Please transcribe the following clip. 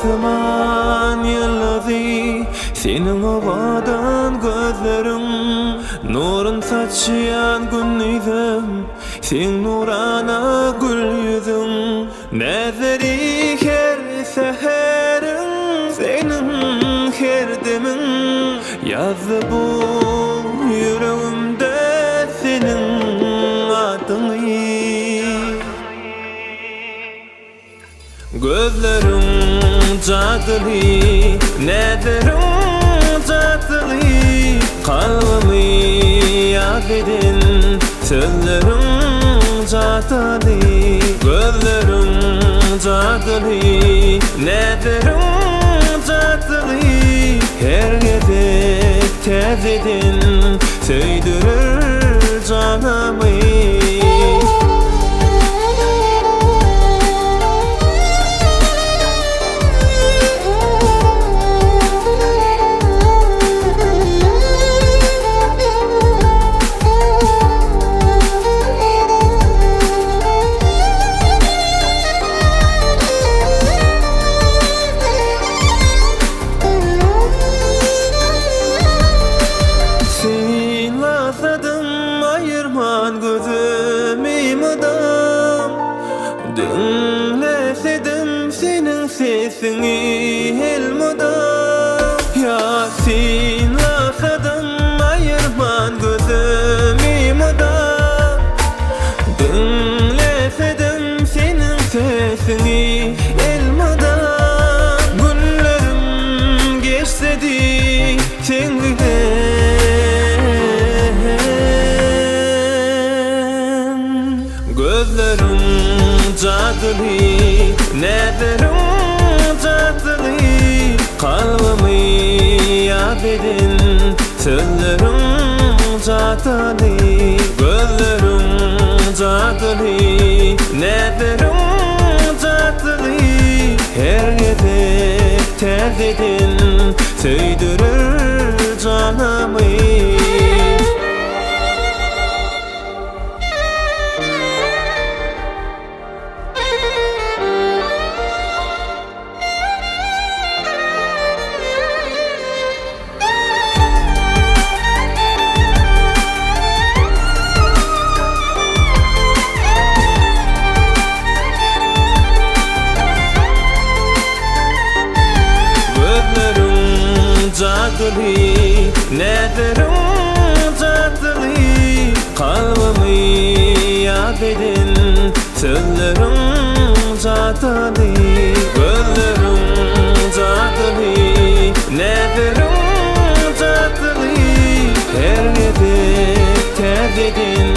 zaman yılladı senin obadan gözlerin nurun saçıyan günüydüm sen nurana gül yüzün nezeri her seherin senin her demin yazdı bu yüreğimde senin adını gözlerim cadılı nederim cadılı kalbimi yad edin sözlerim cadılı gözlerim cadılı nederim cadılı her gedek tez edin söydürür canımı gözümü mıdam dinlesedim senin sesini elmudam Yasin lasadım ayırman gözümü mıdam dinlesedim senin sesini elmudam günlerim geçsedi senle gözlerim cadılı nederim cadılı kalbimi yad edin sözlerim cadılı gözlerim cadılı nederim cadılı her gedek tez edin söydürür canımı cadılı nederim cadılı kalbimi yad edin sözlerim cadılı gözlerim cadılı nederim cadılı her gedek tez edin